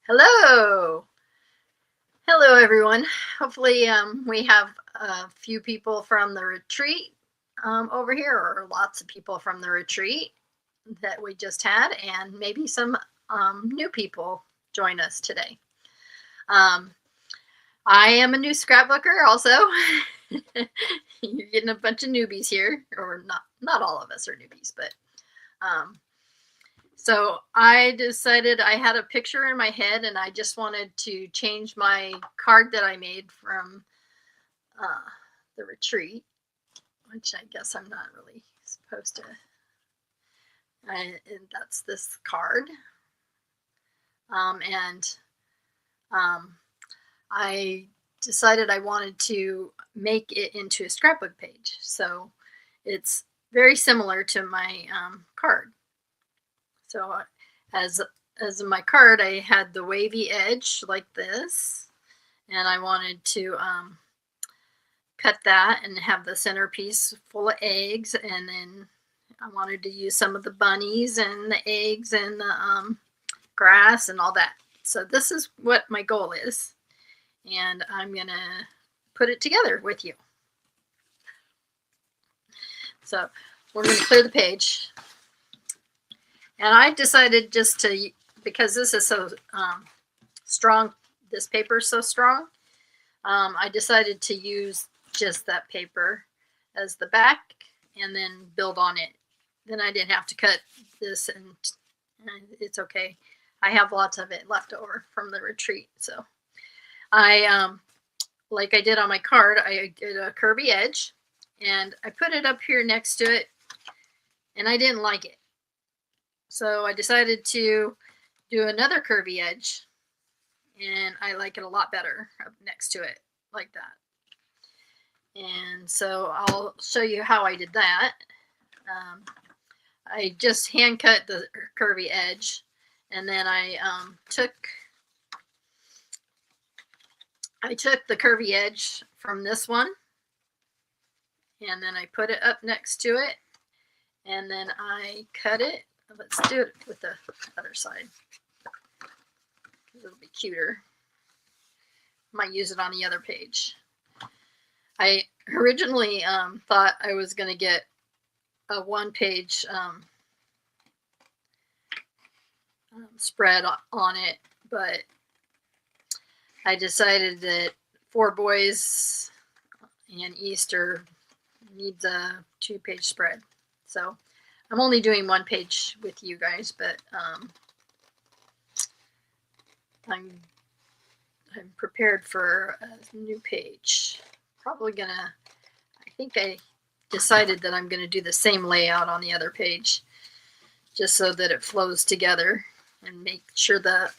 Hello. Hello, everyone. Hopefully, we have a few people from the retreat over here, or lots of people from the retreat that we just had, and maybe some new people join us today. Um, I am a new scrapbooker, also. You're getting a bunch of newbies here, or not all of us are newbies, but um, so I decided I had a picture in my head and I just wanted to change my card that I made from uh, the retreat, which I guess I'm not really supposed to. And that's this card. And um, I decided I wanted to make it into a scrapbook page. So it's very similar to my card. So as in my card, I had the wavy edge like this, and I wanted to cut that and have the centerpiece full of eggs, and then I wanted to use some of the bunnies and the eggs and the grass and all that. So this is what my goal is, and I'm gonna put it together with you. So we're gonna clear the page. And I decided just to, because this is so strong, this paper is so strong, I decided to use just that paper as the back and then build on it. Then I didn't have to cut this, and it's okay. I have lots of it left over from the retreat. So I, like I did on my card, I did a curvy edge and I put it up here next to it, and I didn't like it. So I decided to do another curvy edge, and I like it a lot better up next to it like that. And so I'll show you how I did that. I just hand cut the curvy edge, and then I took the curvy edge from this one, and then I put it up next to it, and then I cut it. Let's do it with the other side. It'll be cuter. Might use it on the other page. I originally thought I was going to get a one-page spread on it, but I decided that 4 boys and Easter needs a 2-page spread. So I'm only doing 1 page with you guys, but I'm prepared for a new page. Probably gonna, I think I decided that I'm gonna do the same layout on the other page, just so that it flows together and make sure that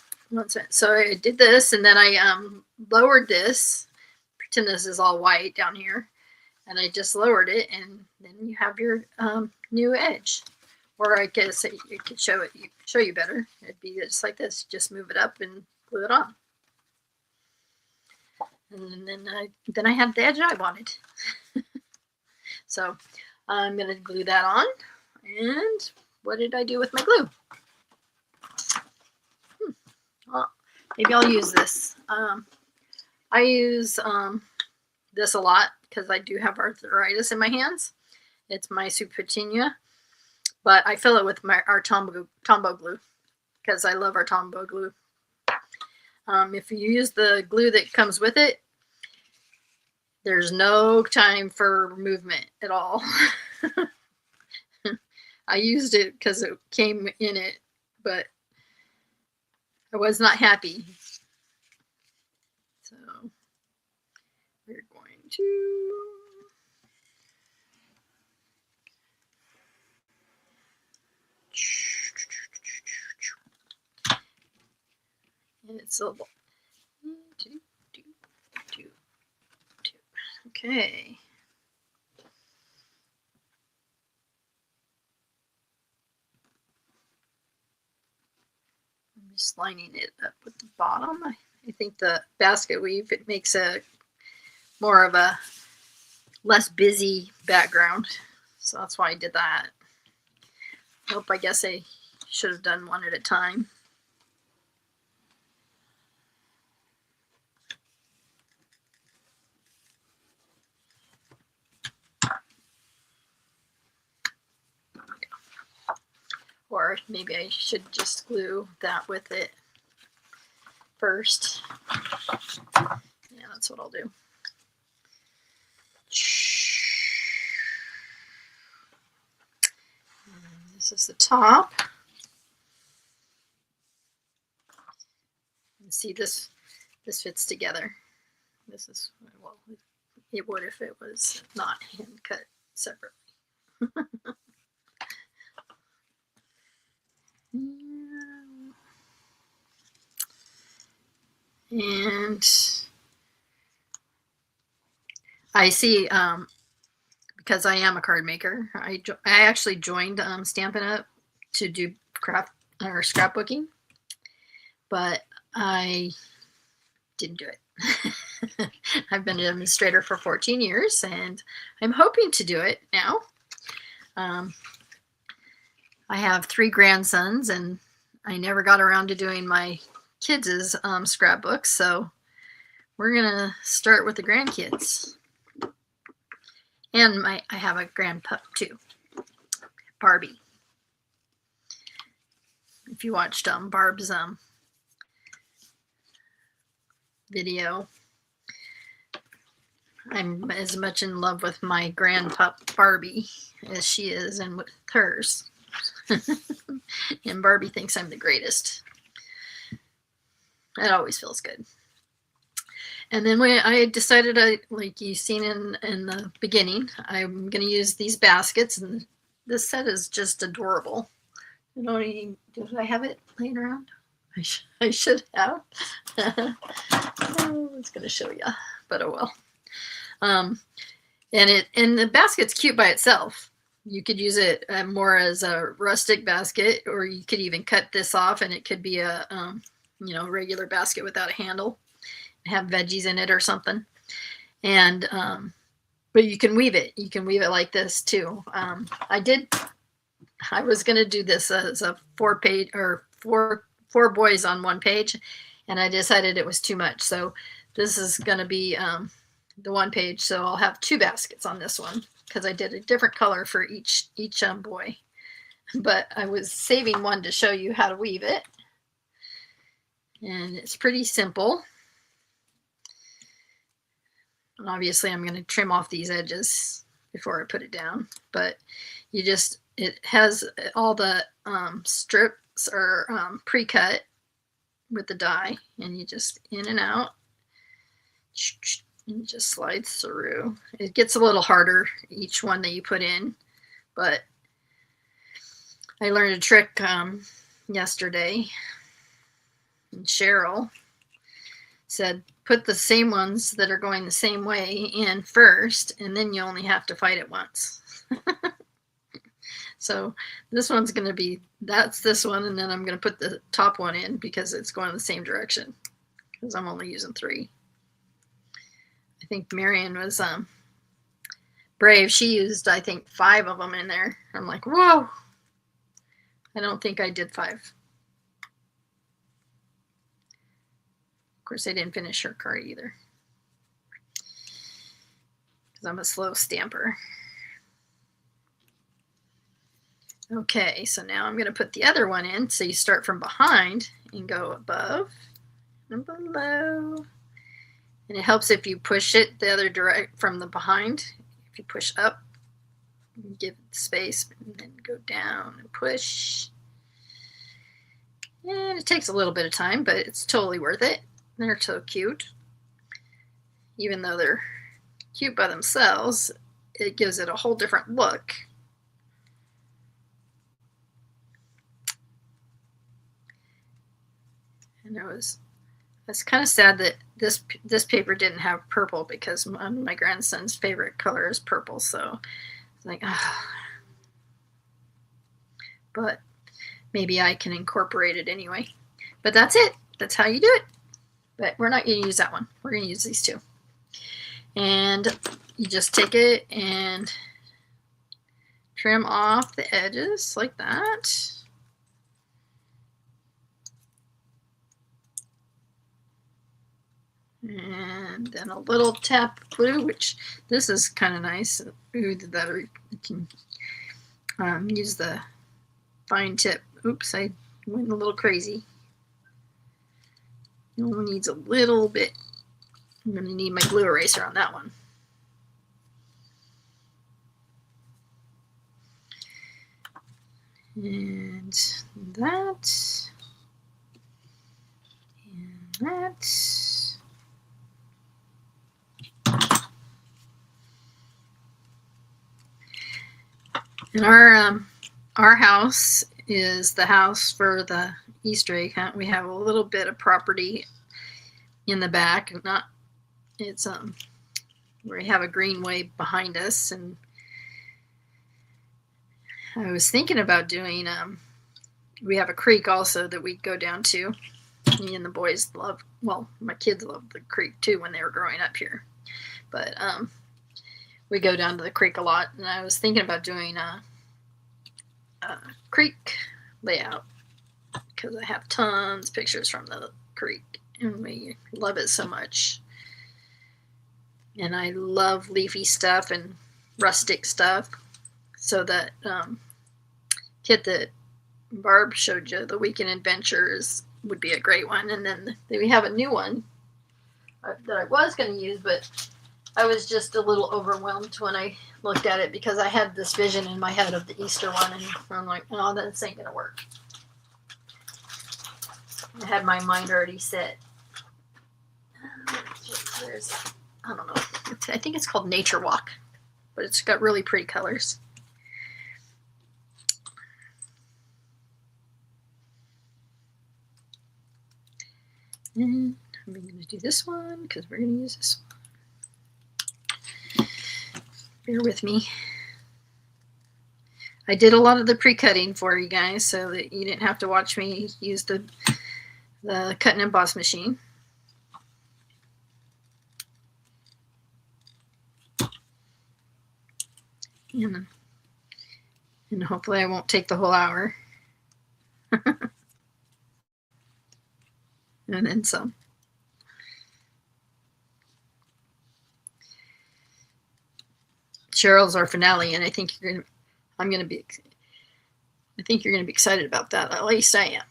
so I did this, and then I lowered this. Pretend this is all white down here, and I just lowered it, and then you have your new edge. Or I guess it could show you better. It'd be just like this. Just move it up and glue it on. And then I have the edge I wanted. So I'm gonna glue that on. And what did I do with my glue? Well, maybe I'll use this. I use this a lot because I do have arthritis in my hands. It's my Supetinia, but I fill it with our Tombow glue because I love our Tombow glue. If you use the glue that comes with it, there's no time for movement at all. I used it because it came in it, but I was not happy. So we're going to and it's a 1, 2, 2, 2, 2. Okay. I'm just lining it up with the bottom. I think the basket weave, it makes a more of a less busy background. So that's why I did that. I guess I should have done one at a time. maybe I should just glue that with it first. Yeah, that's what I'll do. And this is the top. And see, this fits together. This is, well, it would if it was not hand cut separately. And I see, because I am a card maker, I actually joined Stampin' Up! To do craft or scrapbooking, but I didn't do it. I've been an administrator for 14 years, and I'm hoping to do it now. I have 3 grandsons, and I never got around to doing my kids' scrapbooks, so we're gonna start with the grandkids. And I have a grandpup too, Barbie. If you watched Barb's video, I'm as much in love with my grandpup Barbie as she is and with hers. And Barbie thinks I'm the greatest. It always feels good. And then when I decided, like you've seen in the beginning, I'm going to use these baskets, and this set is just adorable. Did I have it laying around? I should have. Oh, I was going to show you, but oh well. And the basket's cute by itself. You could use it more as a rustic basket, or you could even cut this off, and it could be a regular basket without a handle. Have veggies in it or something. And but you can weave it. You can weave it like this too. I was going to do this as a 4-page or four boys on 1 page, and I decided it was too much. So this is going to be the 1 page. So I'll have 2 baskets on this one because I did a different color for each boy. But I was saving one to show you how to weave it. And it's pretty simple. And obviously I'm going to trim off these edges before I put it down, but it has all the strips are pre-cut with the die, and you just in and out, and it just slides through. It gets a little harder each one that you put in, but I learned a trick yesterday, and Cheryl said put the same ones that are going the same way in first, and then you only have to fight it once. So this one's going to be, that's this one, and then I'm going to put the top one in because it's going the same direction because I'm only using 3. I think Marion was brave. She used, I think, 5 of them in there. I'm like, whoa. I don't think I did 5. Of course, I didn't finish her card either because I'm a slow stamper. Okay, so now I'm going to put the other one in. So you start from behind and go above and below. And it helps if you push it the other direct from the behind. If you push up, give it space, and then go down and push. And it takes a little bit of time, but it's totally worth it. They're so cute. Even though they're cute by themselves, it gives it a whole different look. And I was kind of sad that this paper didn't have purple because my grandson's favorite color is purple. So it's like, but maybe I can incorporate it anyway. But that's it. That's how you do it. But we're not going to use that one. We're going to use these 2. And you just take it and trim off the edges like that. And then a little tap of glue, which this is kind of nice. Ooh, that you can use the fine tip oops, I went a little crazy. It only needs a little bit. I'm going to need my glue eraser on that one. And that. And that. And our house is the house for the Easter egg hunt. We have a little bit of property in the back, not it's we have a greenway behind us, and I was thinking about doing we have a creek also that we go down to. Me and the boys love, well, my kids loved the creek too when they were growing up here, but we go down to the creek a lot, and I was thinking about doing a creek layout because I have tons of pictures from the creek and we love it so much. And I love leafy stuff and rustic stuff. So that kit that Barb showed you, the Weekend Adventures, would be a great one. And then we have a new one that I was going to use, but I was just a little overwhelmed when I looked at it because I had this vision in my head of the Easter one, and I'm like, oh, this ain't going to work. I had my mind already set. I don't know. I think it's called Nature Walk, but it's got really pretty colors. And I'm going to do this one because we're going to use this one. Bear with me. I did a lot of the pre-cutting for you guys so that you didn't have to watch me use the cut and emboss machine. And hopefully I won't take the whole hour. And then some. Cheryl's our finale, and I think you're gonna be excited about that. At least I am.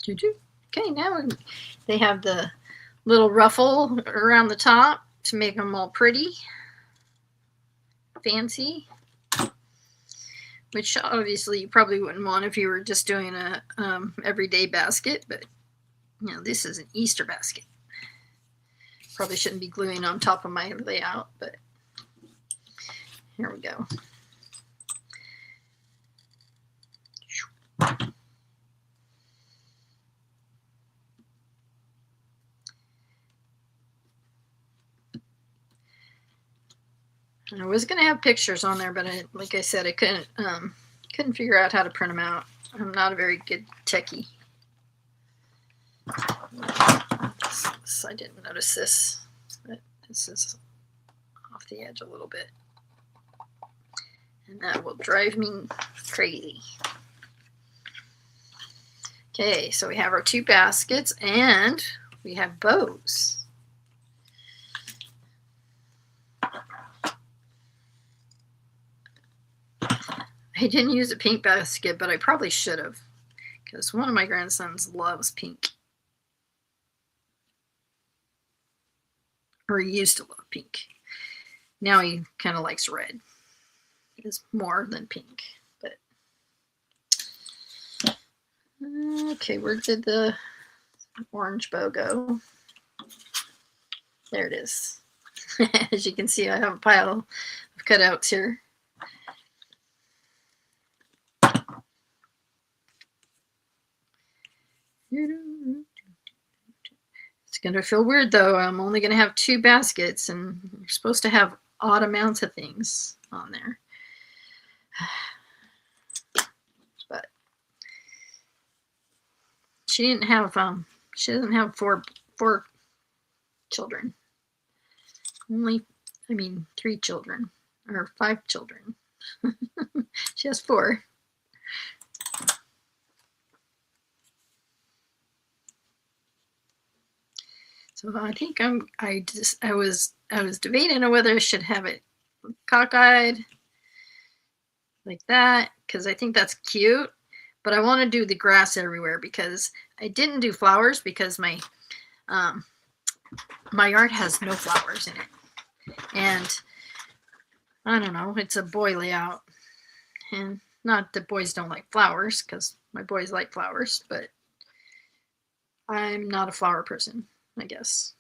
Okay, now they have the little ruffle around the top to make them all pretty, fancy, which obviously you probably wouldn't want if you were just doing a everyday basket, but you know, this is an Easter basket. Probably shouldn't be gluing on top of my layout, but here we go. I was going to have pictures on there, but like I said, I couldn't figure out how to print them out. I'm not a very good techie. I didn't notice this, but this is off the edge a little bit. And that will drive me crazy. Okay, so we have our two baskets and we have bows. I didn't use a pink basket, but I probably should have, because one of my grandsons loves pink. Or he used to love pink. Now he kind of likes red. It's more than pink. But okay, where did the orange bow go? There it is. As you can see, I have a pile of cutouts here. It's going to feel weird though. I'm only going to have two baskets and you're supposed to have odd amounts of things on there. But she doesn't have four children. Only, I mean, 3 children or 5 children. She has 4. So I think I was debating on whether I should have it cockeyed like that, because I think that's cute. But I want to do the grass everywhere because I didn't do flowers because my yard has no flowers in it. And I don't know, it's a boy layout. And not that boys don't like flowers, because my boys like flowers, but I'm not a flower person, I guess.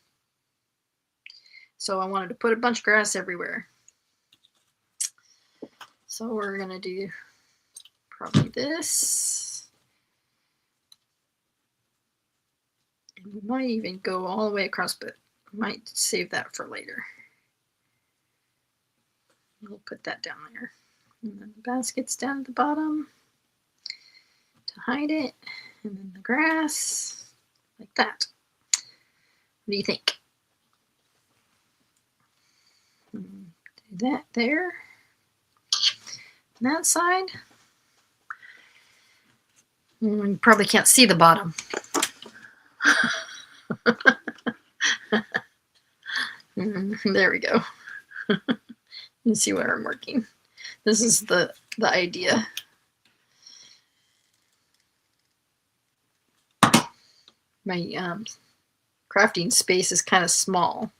So I wanted to put a bunch of grass everywhere. So we're going to do probably this. And we might even go all the way across, but I might save that for later. We'll put that down there. And then the basket's down at the bottom to hide it. And then the grass, like that. What do you think? Do that there. And that side. You probably can't see the bottom. There we go. You see where I'm working. This is the idea. My crafting space is kind of small.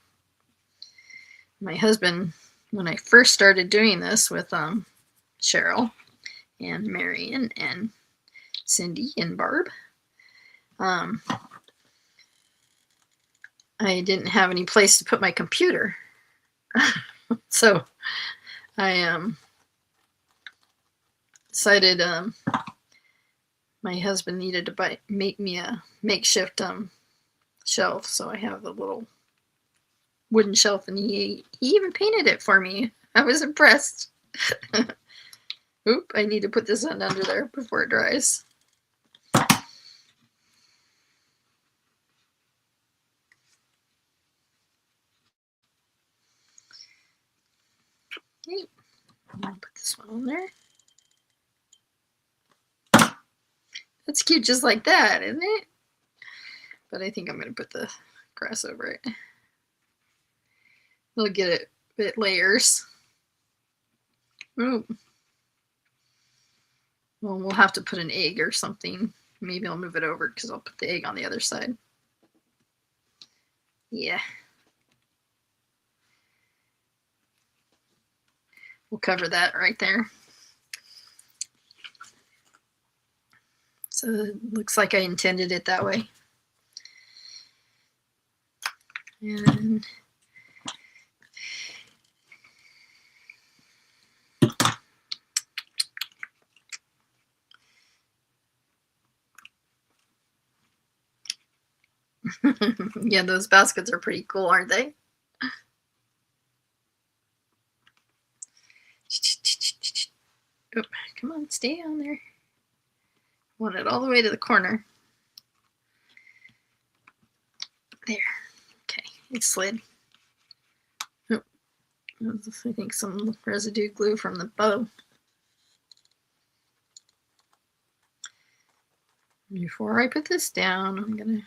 My husband, when I first started doing this with Cheryl and Marion and Cindy and Barb, I didn't have any place to put my computer. So I decided my husband needed to make me a makeshift shelf. So I have a little wooden shelf, and he even painted it for me. I was impressed. Oop, I need to put this under there before it dries. Okay, I'll put this one on there. That's cute just like that, isn't it? But I think I'm going to put the grass over it. We'll get it layers. Ooh. Well, we'll have to put an egg or something. Maybe I'll move it over because I'll put the egg on the other side. Yeah. We'll cover that right there. So it looks like I intended it that way. And yeah, those baskets are pretty cool, aren't they? Oop, come on, stay on there. Want it all the way to the corner. There. Okay, it slid. Oh, I think some residue glue from the bow. Before I put this down, I'm gonna.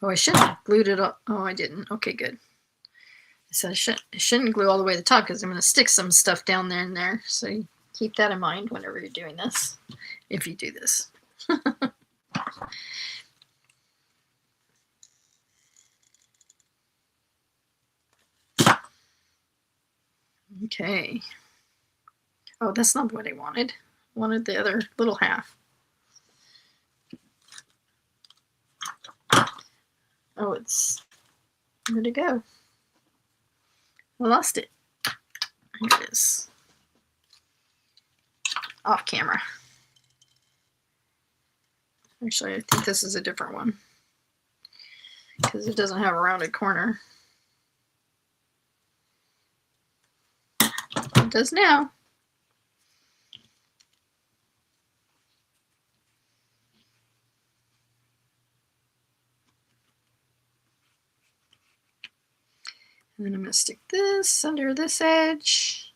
Oh, I should have glued it up. Oh, I didn't. Okay, good. I said I shouldn't glue all the way to the top because I'm gonna stick some stuff down there and there. So you keep that in mind whenever you're doing this, if you do this. Okay. Oh, that's not what I wanted. I wanted the other little half. Oh, where'd it go? I lost it. Here it is. Off camera. Actually, I think this is a different one because it doesn't have a rounded corner. It does now. And then I'm going to stick this under this edge.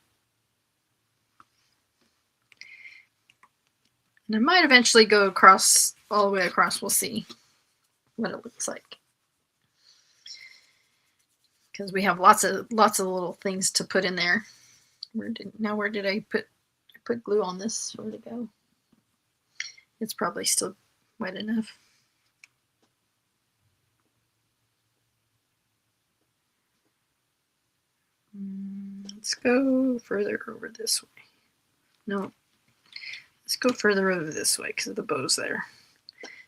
And I might eventually go across, all the way across. We'll see what it looks like. because we have lots of little things to put in there. Where did I put glue on this? Where'd it go? It's probably still wet enough. Let's go further over this way. No, let's go further over this way because the bow's there.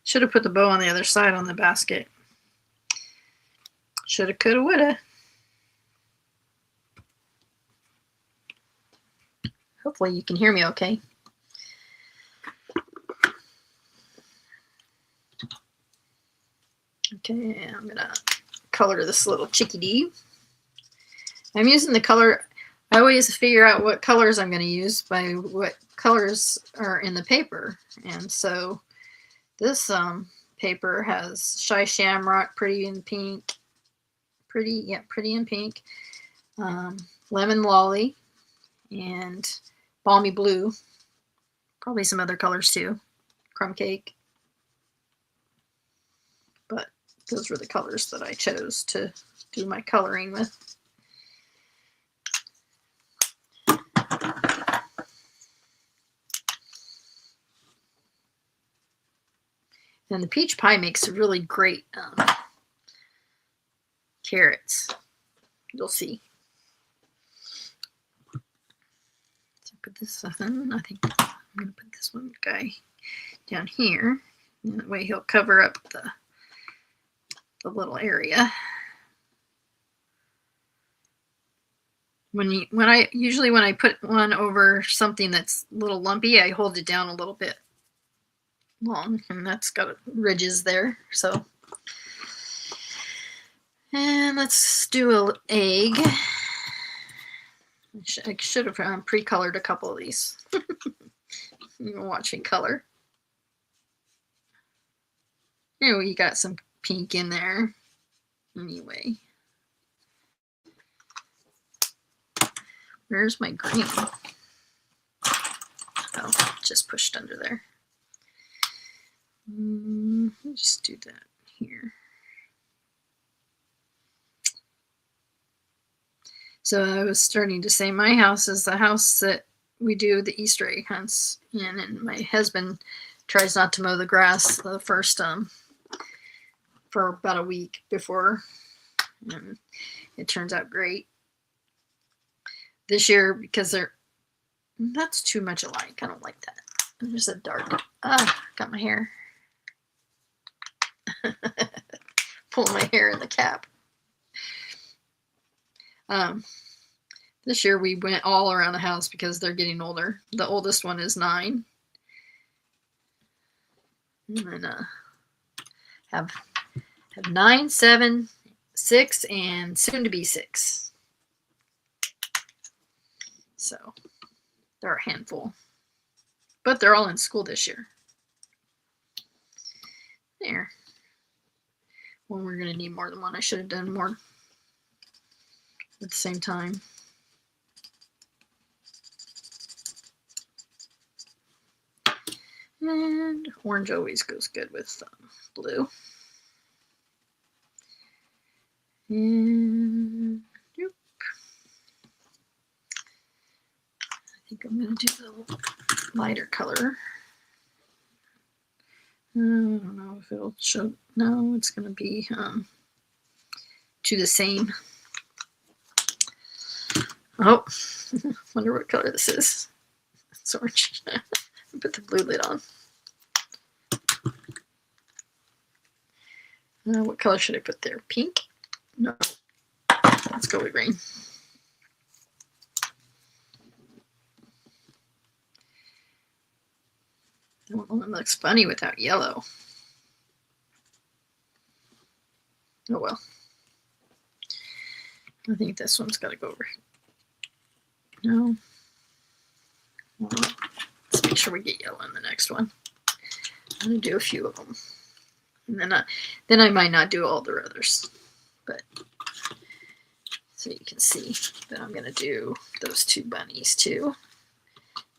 Should have put the bow on the other side on the basket. Shoulda, coulda, woulda. Hopefully you can hear me okay. Okay, I'm gonna color this little chickadee. I'm using the color, I always figure out what colors I'm going to use by what colors are in the paper. And so this paper has Shy Shamrock, Pretty in Pink, Pretty in Pink, Lemon Lolly, and Balmy Blue. Probably some other colors too. Crumb Cake. But those were the colors that I chose to do my coloring with. And the peach pie makes really great carrots. You'll see. So put this on. I think I'm going to put this one guy down here. And that way he'll cover up the little area. When I put one over something that's a little lumpy, I hold it down a little bit long, and that's got ridges there. So, and let's do an egg. I should have pre-colored a couple of these. You're watching color. Here we got some pink in there. Anyway, where's my green? Oh, just pushed under there. Let's just do that here. So I was starting to say my house is the house that we do the Easter egg hunts in, and my husband tries not to mow the grass the first for about a week before, and it turns out great. This year, because that's too much alike. I don't like that. There's a dark. Got my hair. Pulling my hair in the cap. This year we went all around the house because they're getting older. The oldest one is 9. And then have 9, 7, 6, and soon to be 6. So they're a handful. But they're all in school this year. There. Well, we're going to need more than one. I should have done more at the same time. And orange always goes good with blue. And yep. I think I'm going to do the lighter color. I don't know if it'll show. No, it's going to be to the same. Oh, wonder what color this is. It's orange. Put the blue lid on. What color should I put there? Pink? No. Let's go with green. That one looks funny without yellow. Oh well. I think this one's got to go over. No. Well, let's make sure we get yellow in the next one. I'm going to do a few of them. And then I might not do all the others. But so you can see that I'm going to do those 2 bunnies too.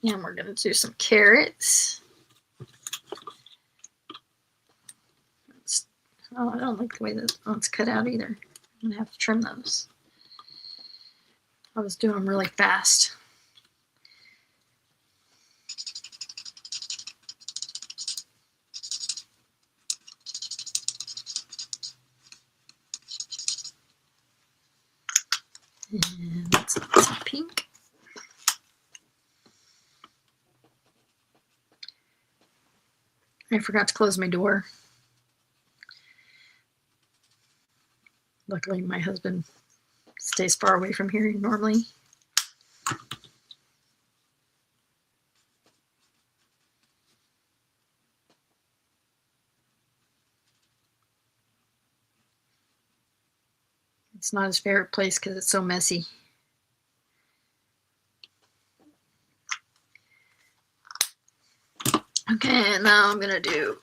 And we're going to do some carrots. Oh, I don't like the way that one's cut out either. I'm going to have to trim those. I was doing them really fast. And that's pink. I forgot to close my door. Luckily, my husband stays far away from here normally. It's not his favorite place because it's so messy. Okay, and now I'm going to do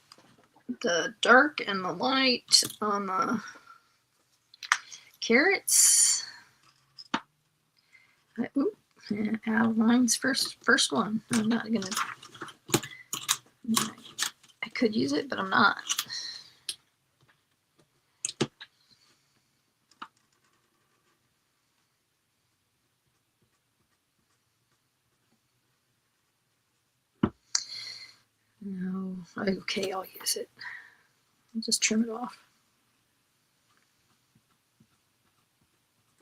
the dark and the light on the carrots. And outlines first one. I'm not going to. I could use it, but I'm not. No, okay, I'll use it. I'll just trim it off.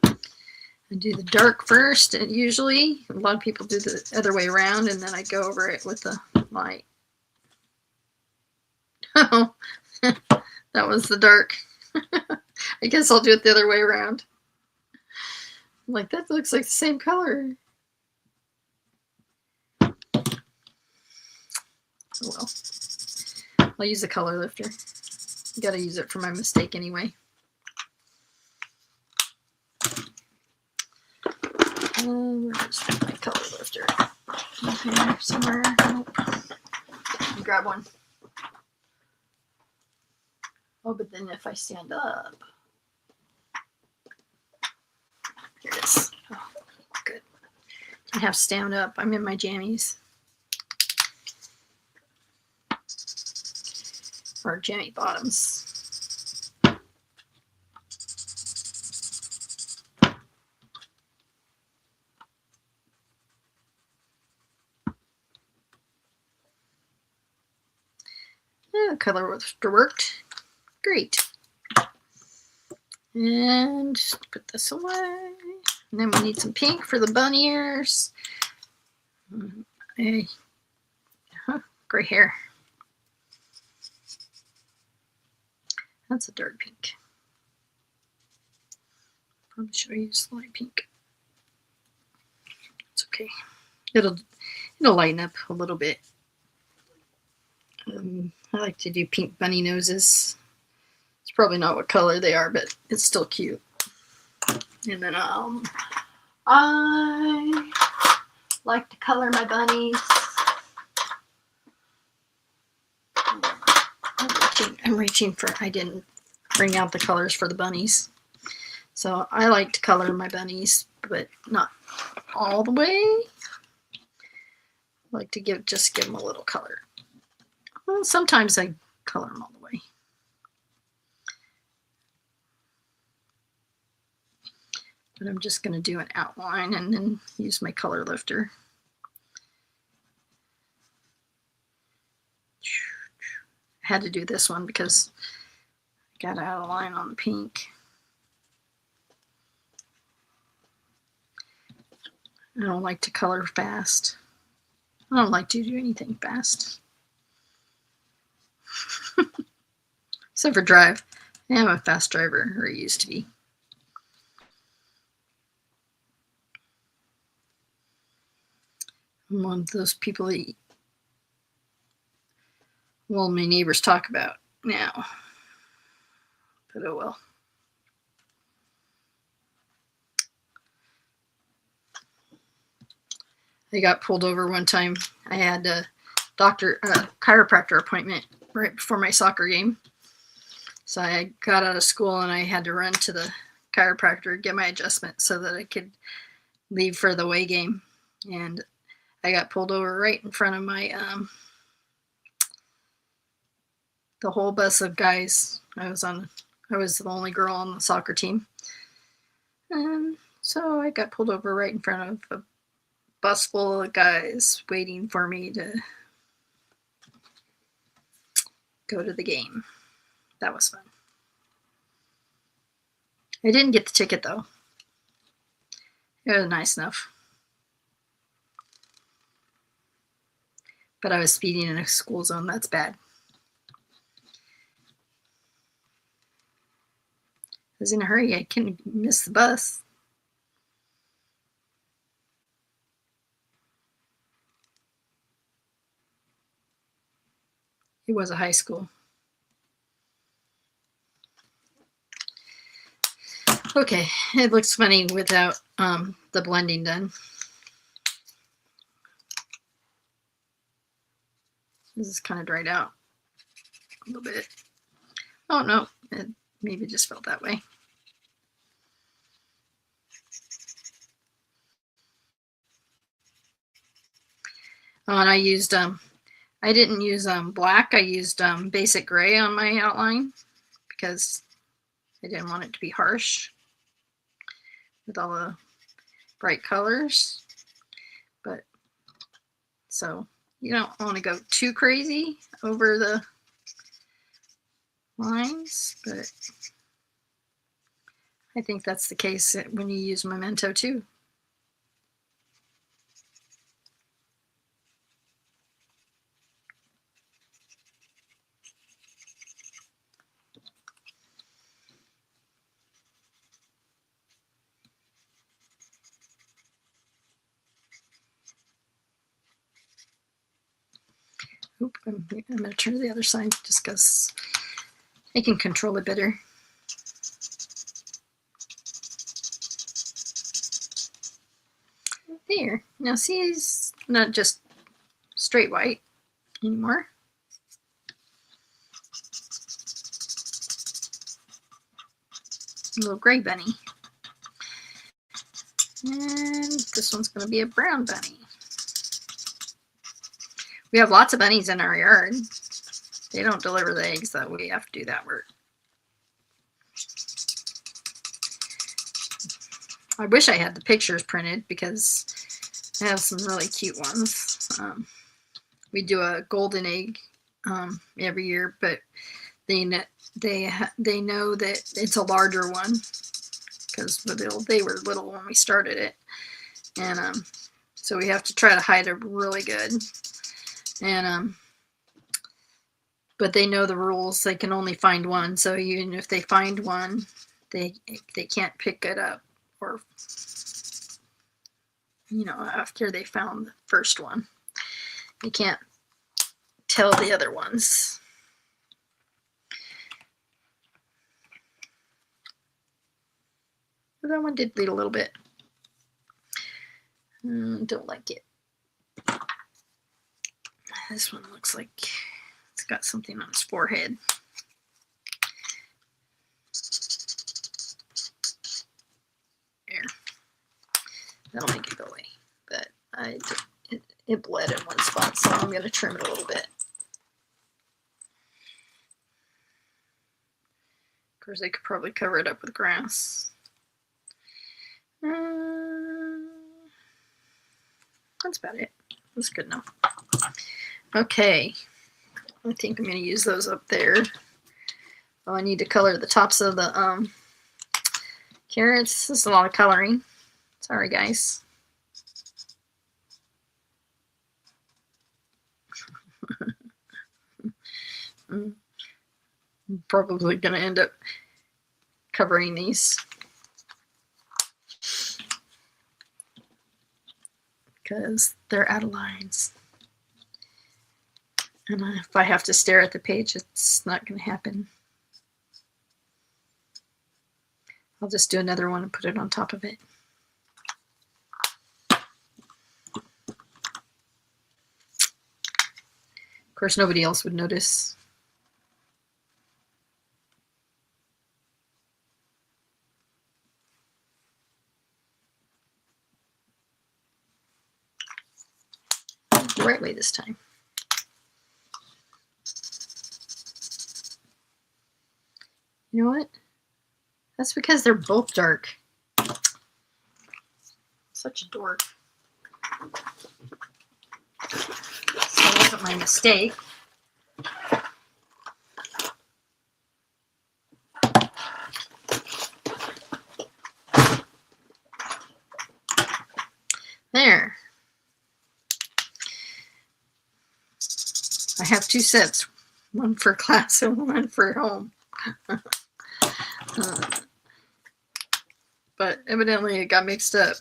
I do the dark first, and usually a lot of people do the other way around, and then I go over it with the light. Oh, that was the dark. I guess I'll do it the other way around. I'm like, that looks like the same color. Oh well. I'll use the color lifter. Gotta use it for my mistake anyway. Where's my color lifter? Okay, somewhere. Nope. Grab one. Oh, but then if I stand up, here it is. Oh, good. I have to stand up. I'm in my jammies. Or jammy bottoms. Yeah, color worked. Great. And just put this away. And then we need some pink for the bunny ears. Hey. Gray hair. That's a dark pink. Probably should have used light pink. It's okay. It'll lighten up a little bit. I like to do pink bunny noses. It's probably not what color they are, but it's still cute. And then I like to color my bunnies. I'm reaching for, I didn't bring out the colors for the bunnies. So I like to color my bunnies, but not all the way. I like to just give them a little color. Well, sometimes I color them all the way. But I'm just going to do an outline and then use my color lifter. I had to do this one because I got out of line on the pink. I don't like to color fast. I don't like to do anything fast. Except for drive. I'm a fast driver, or I used to be. I'm one of those people that, well, my neighbors talk about now. But oh well. I got pulled over one time. I had a chiropractor appointment right before my soccer game. So I got out of school and I had to run to the chiropractor, get my adjustment so that I could leave for the away game. And I got pulled over right in front of my the whole bus of guys. I was the only girl on the soccer team. And So I got pulled over right in front of a bus full of guys waiting for me to go to the game. That was fun. I didn't get the ticket though. It was nice enough. But I was speeding in a school zone. That's bad. I was in a hurry. I couldn't miss the bus. It was a high school. Okay, it looks funny without the blending done. This is kind of dried out a little bit. Oh no, it maybe just felt that way. Oh, and I used I didn't use black. I used basic gray on my outline because I didn't want it to be harsh with all the bright colors. But so you don't want to go too crazy over the lines, but I think that's the case when you use Memento too. Oop, I'm going to turn to the other side just because I can control it better. There. Now see, it's not just straight white anymore. A little gray bunny. And this one's going to be a brown bunny. We have lots of bunnies in our yard. They don't deliver the eggs, though. We have to do that work. I wish I had the pictures printed because I have some really cute ones. We do a golden egg every year, but they know that it's a larger one because they were little when we started it, and so we have to try to hide it really good. And but they know the rules. They can only find one, so even if they find one, they can't pick it up, or after they found the first one, they can't tell the other ones. But that one did bleed a little bit. Don't like it. This one looks like it's got something on its forehead. There. That'll make it go away. But it bled in one spot, so I'm going to trim it a little bit. Of course, I could probably cover it up with grass. That's about it. That's good enough. Okay, I think I'm going to use those up there. Oh, I need to color the tops of the carrots. This is a lot of coloring. Sorry, guys. I'm probably going to end up covering these because they're out of lines. And if I have to stare at the page, it's not going to happen. I'll just do another one and put it on top of it. Of course, nobody else would notice. The right way this time. You know what? That's because they're both dark. such a dork. So that wasn't my mistake. There. I have 2 sets, one for class and one for home. But evidently it got mixed up.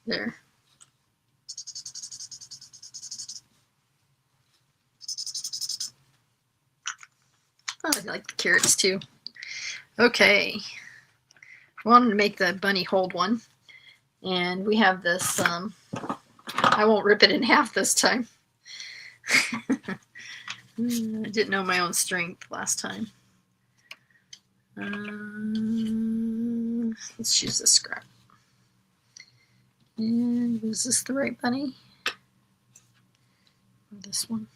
There. Oh, I like the carrots too. Okay. I wanted to make the bunny hold one. And we have this, I won't rip it in half this time. I didn't know my own strength last time. Let's use this scrap. And was this the right bunny? Or this one?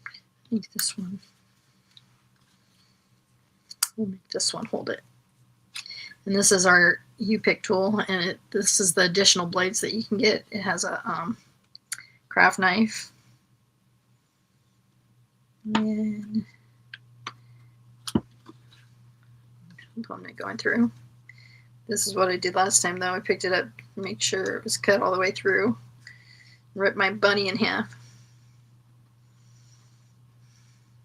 I think this one. We'll make this one hold it. And this is our U-pick tool, and this is the additional blades that you can get. It has a craft knife. And I'm going through. This is what I did last time, though. I picked it up to make sure it was cut all the way through. Ripped my bunny in half.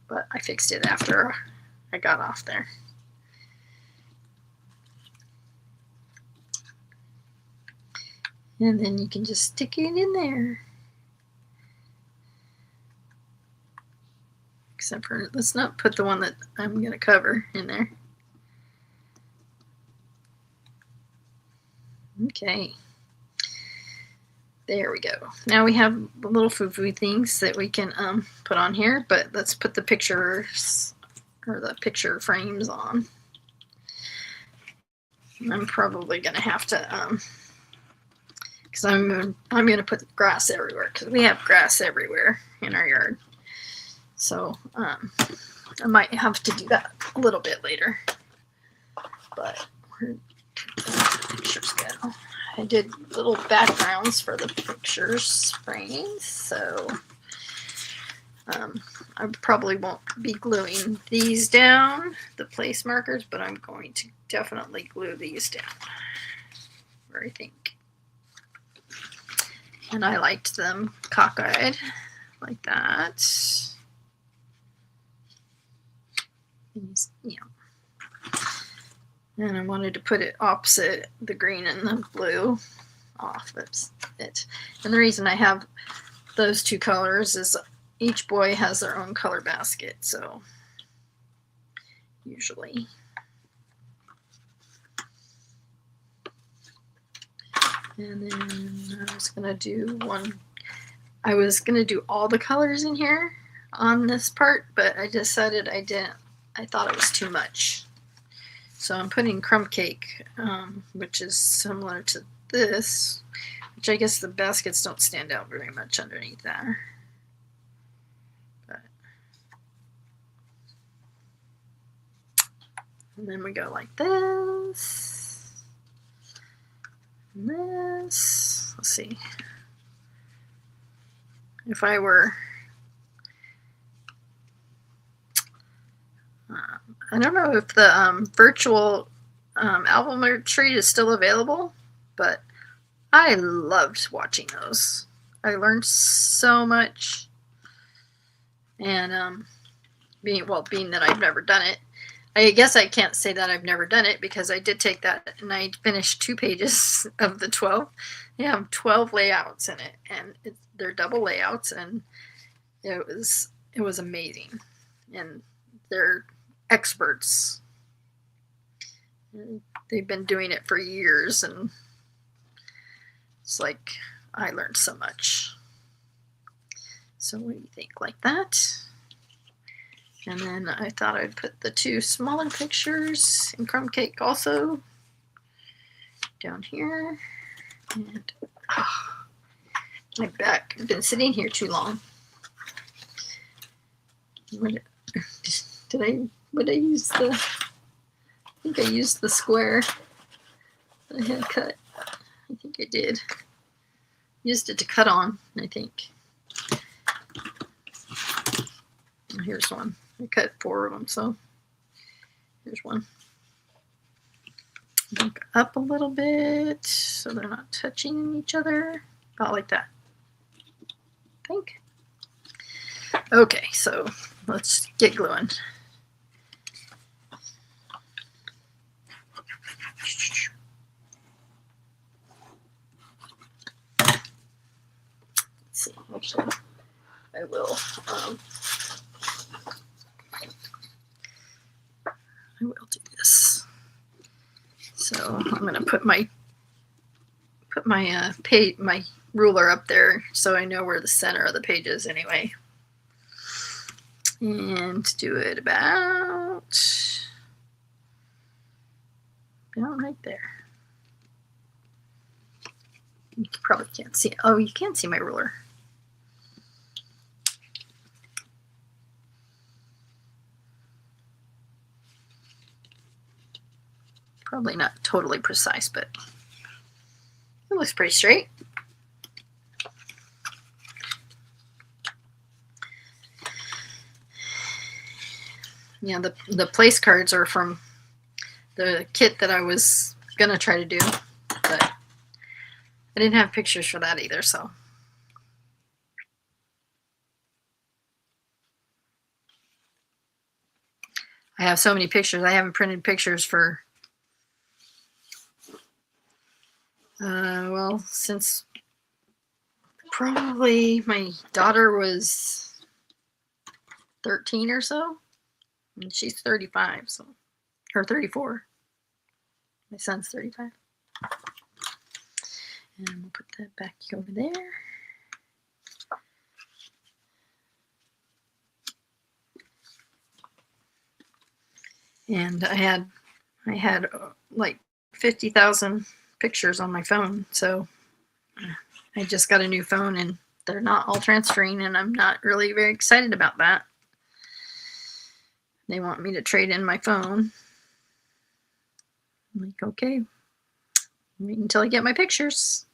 But I fixed it after I got off there. And then you can just stick it in there. Except for, let's not put the one that I'm going to cover in there. Okay. There we go. Now we have the little foo-foo things that we can put on here, but let's put the pictures or the picture frames on. I'm probably going to have to because I'm going to put grass everywhere because we have grass everywhere in our yard. So I might have to do that a little bit later. But where the pictures go? I did little backgrounds for the pictures frames, so I probably won't be gluing these down, the place markers, but I'm going to definitely glue these down. Where I think. And I liked them cockeyed like that. Yeah. And I wanted to put it opposite the green and the blue off it. And the reason I have those 2 colors is each boy has their own color basket, so usually. And then I was going to do all the colors in here on this part, but I decided I thought it was too much. So I'm putting crumb cake, which is similar to this, which I guess the baskets don't stand out very much underneath there. But, and then we go like this. And this, let's see, if I were, I don't know if the virtual album retreat is still available, but I loved watching those. I learned so much, and being that I've never done it, I guess I can't say that I've never done it because I did take that and I finished 2 pages of the 12. They have 12 layouts in it, and they're double layouts, and it was amazing. And they're experts. They've been doing it for years, and it's like I learned so much. So what do you think? Like that? And then I thought I'd put the 2 smaller pictures in crumb cake also down here. And my back, I've been sitting here too long. Would I use I think I used the square I had cut. I think I did. Used it to cut on, I think. Here's one. I cut 4 of them, so here's one. Back up a little bit so they're not touching each other. About like that, I think. Okay, so let's get gluing. Let's see, actually, I will. I will do this. So I'm going to put my my ruler up there so I know where the center of the page is anyway. And do it about right there. You probably can't see it. Oh, you can see my ruler. Probably not totally precise, but it looks pretty straight. Yeah, the place cards are from the kit that I was gonna try to do, but I didn't have pictures for that either, so. I have so many pictures. I haven't printed pictures for, well, since probably my daughter was 13 or so, and she's 35, so, or 34. My son's 35. And we'll put that back over there. And I had like 50,000 pictures on my phone, so I just got a new phone and they're not all transferring, and I'm not really very excited about that. They want me to trade in my phone. I'm like, okay, wait until I get my pictures.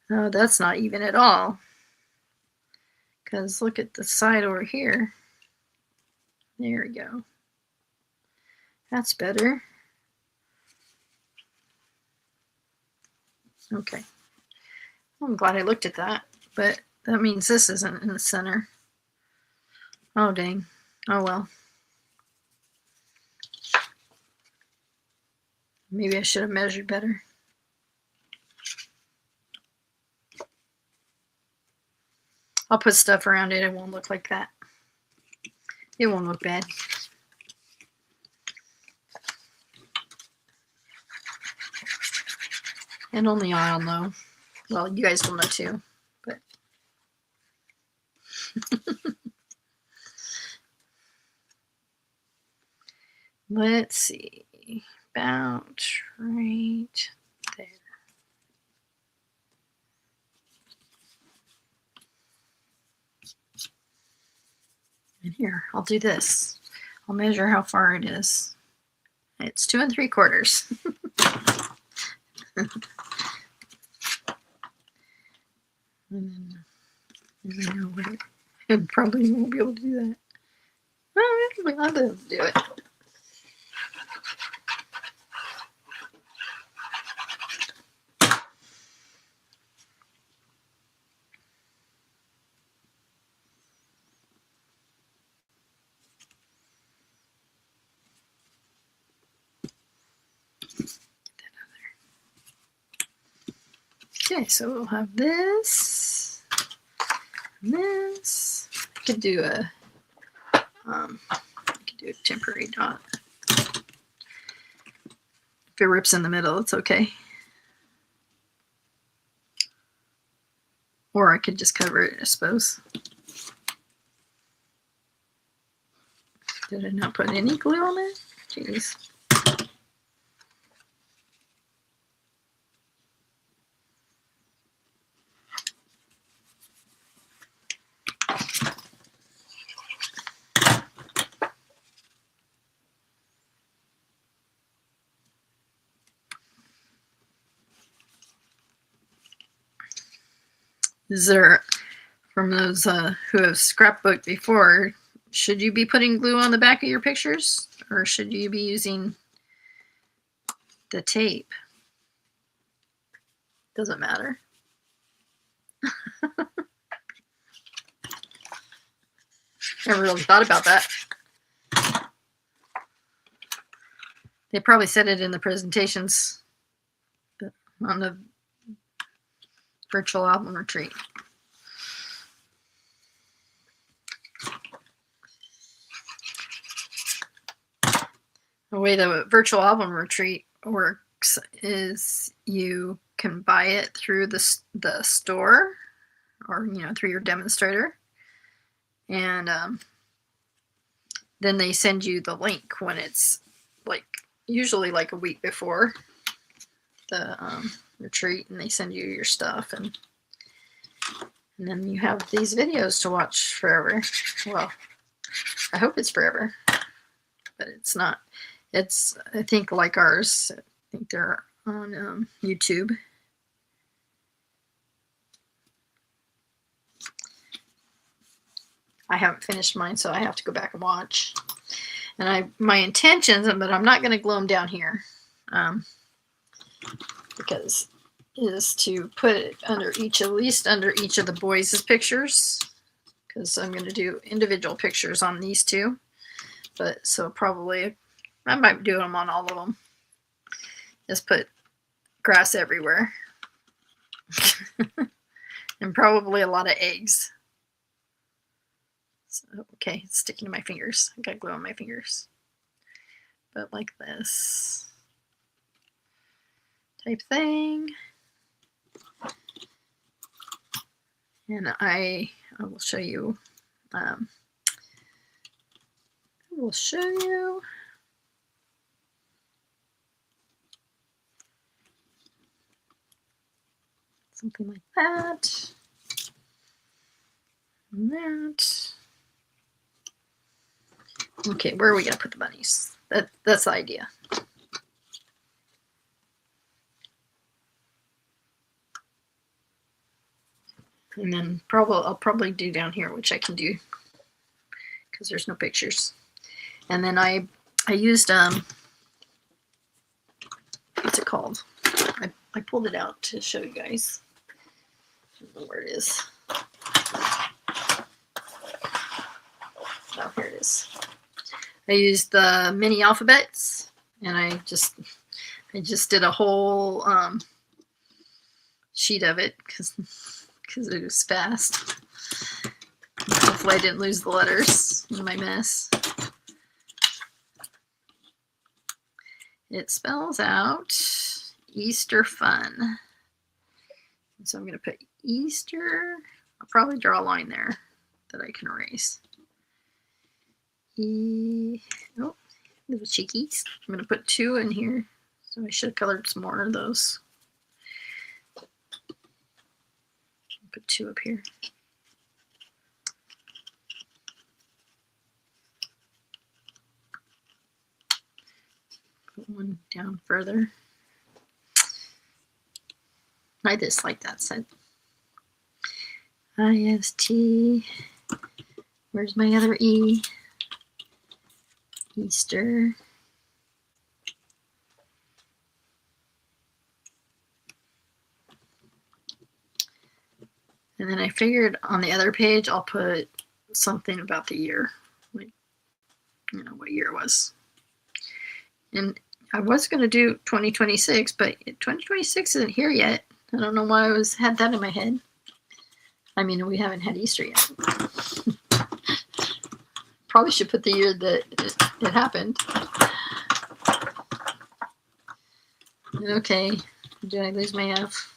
Oh, that's not even at all. Because look at the side over here. There we go. That's better. Okay. Well, I'm glad I looked at that, but that means this isn't in the center. Oh, dang. Oh, well. Maybe I should have measured better. I'll put stuff around it. It won't look like that. It won't look bad. And only I'll know. Well, you guys will know too, but. Let's see. About right there. And here, I'll do this. I'll measure how far it is. It's 2 3/4. I probably won't be able to do that. Well, I'll do it. Okay, so we'll have this, and this. I could do a temporary dot. If it rips in the middle, it's okay. Or I could just cover it, I suppose. Did I not put any glue on it? Jeez. Is there, from those who have scrapbooked before, should you be putting glue on the back of your pictures, or should you be using the tape? Doesn't matter. Never really thought about that. They probably said it in the presentations on the virtual album retreat. The way the virtual album retreat works is you can buy it through the store, or through your demonstrator, and then they send you the link when it's usually like a week before the retreat, and they send you your stuff, and then you have these videos to watch forever. Well, I hope it's forever, but it's not. It's, I think, like ours. I think they're on YouTube. I haven't finished mine, so I have to go back and watch. And my intentions, but I'm not going to glue them down here, because is to put it under at least under each of the boys' pictures, because I'm going to do individual pictures on these two. But so probably I might do them on all of them. Just put grass everywhere. And probably a lot of eggs. So, okay, it's sticking to my fingers. I got glue on my fingers. But like this type thing. And I will show you. I will show you. Something like that. And that. Okay, where are we going to put the bunnies? That's the idea. And then I'll probably do down here, which I can do because there's no pictures. And then I used what's it called? I pulled it out to show you guys. I don't know where it is. Oh, here it is. I used the mini alphabets, and I just did a whole sheet of it because it was fast. Hopefully I didn't lose the letters in my mess. It spells out Easter fun. So I'm going to put Easter. I'll probably draw a line there that I can erase. Oh, little cheekies. I'm going to put 2 in here. So I should have colored some more of those. Put 2 up here. Put 1 down further. I just like that set. IST. Where's my other E? Easter. And then I figured on the other page I'll put something about the year, like, what year it was. And I was going to do 2026, but 2026 isn't here yet. I don't know why I had that in my head. I mean, we haven't had Easter yet. Probably should put the year that it happened. Okay, did I lose my F?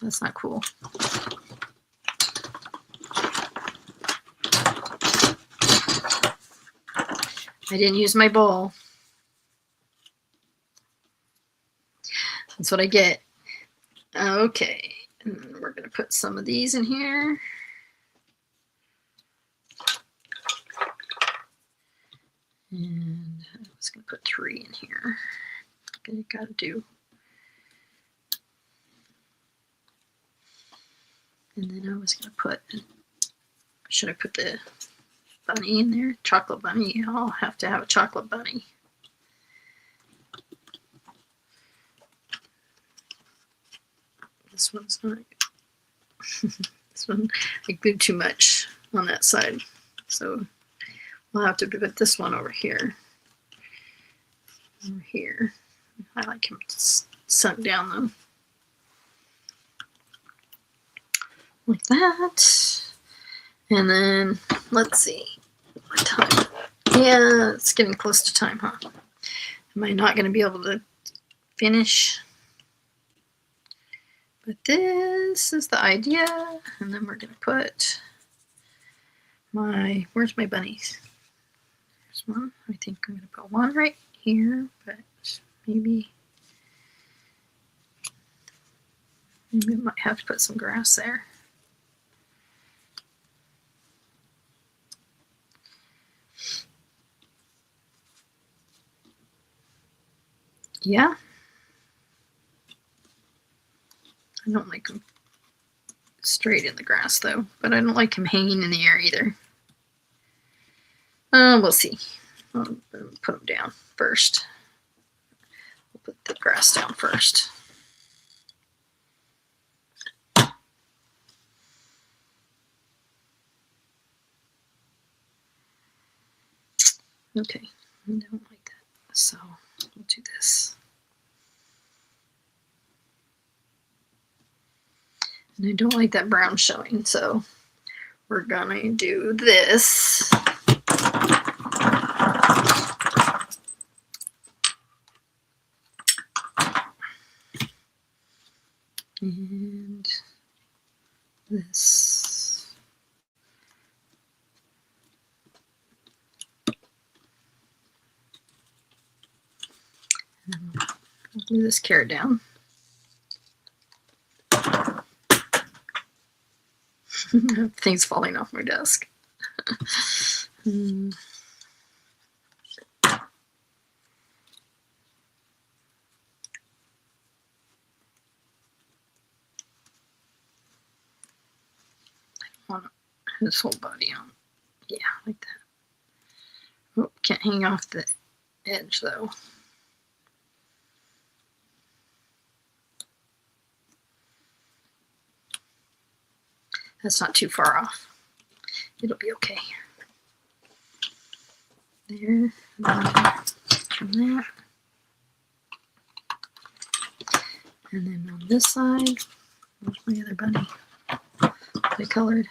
That's not cool. I didn't use my bowl. That's what I get. Okay, and we're going to put some of these in here. And I was going to put 3 in here. Okay, got to do. And then I was going to put, should I put the bunny in there? Chocolate bunny. I'll have to have a chocolate bunny. This one's not. This one, I glued too much on that side. So we'll have to put this one over here. Over here. I like him sunk down though. Like that. And then let's see what time. Yeah, it's getting close to time, huh? Am I not going to be able to finish? But this is the idea. And then we're going to put my, where's my bunnies? There's one. I think I'm going to put one right here, but maybe we might have to put some grass there. Yeah. I don't like him straight in the grass though, but I don't like him hanging in the air either. We'll see. I'll put him down first. We'll put the grass down first. Okay, I don't like that, so we'll do this. And I don't like that brown showing, so we're gonna do this. And this. And I'll glue this carrot down. Things falling off my desk. I want his whole body on. Yeah, like that. Oh, can't hang off the edge though. That's not too far off. It'll be okay. There, from that. And then on this side, where's my other bunny? I colored.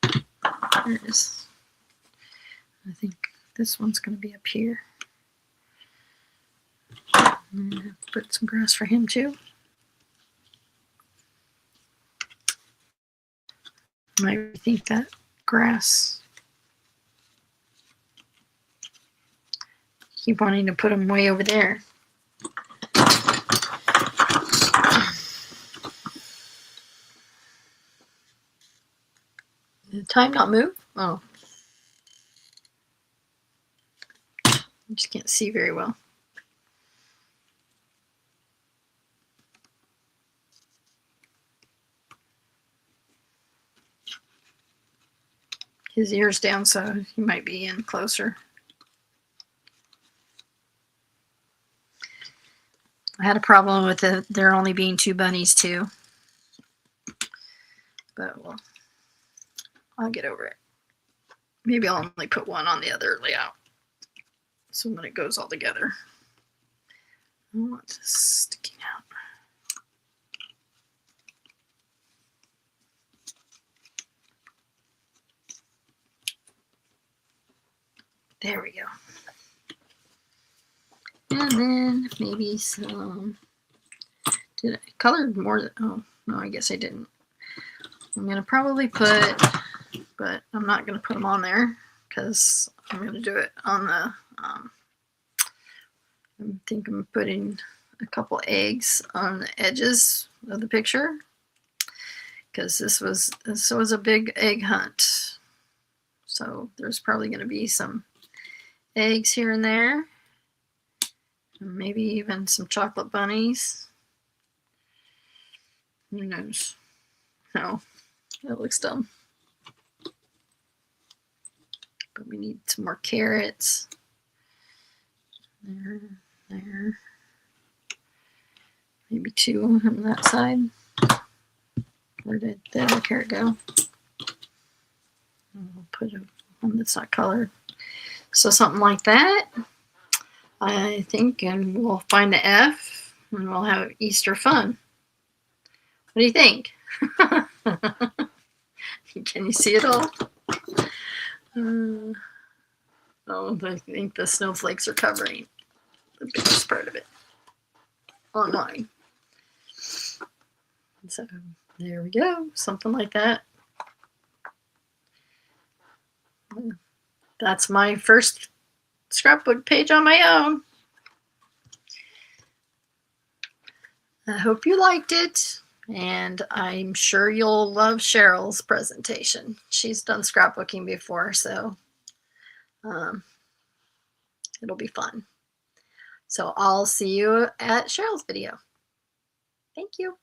There it is. I think this one's going to be up here. I'm going to put some grass for him too. I might rethink that grass. Keep wanting to put them way over there. Did the time not move? Oh. I just can't see very well. His ear's down, so he might be in closer. I had a problem with there only being 2 bunnies too. But well, I'll get over it. Maybe I'll only put one on the other layout. So when it goes all together. I don't want this sticking out. There we go. And then maybe some, did I color more? Oh, no, I guess I didn't. I'm going to probably put, but I'm not going to put them on there because I'm going to do it on the, I think I'm putting a couple eggs on the edges of the picture because this was a big egg hunt. So there's probably going to be some eggs here and there. And maybe even some chocolate bunnies. Who knows? No, That looks dumb. But we need some more carrots. There. Maybe 2 on that side. Where did the other carrot go? We'll put one that's not colored. So something like that, I think, and we'll find the F, and we'll have Easter fun. What do you think? Can you see it all? Oh, I think the snowflakes are covering the biggest part of it on mine. So there we go, something like that. That's my first scrapbook page on my own. I hope you liked it, and I'm sure you'll love Cheryl's presentation. She's done scrapbooking before, so it'll be fun. So I'll see you at Cheryl's video. Thank you.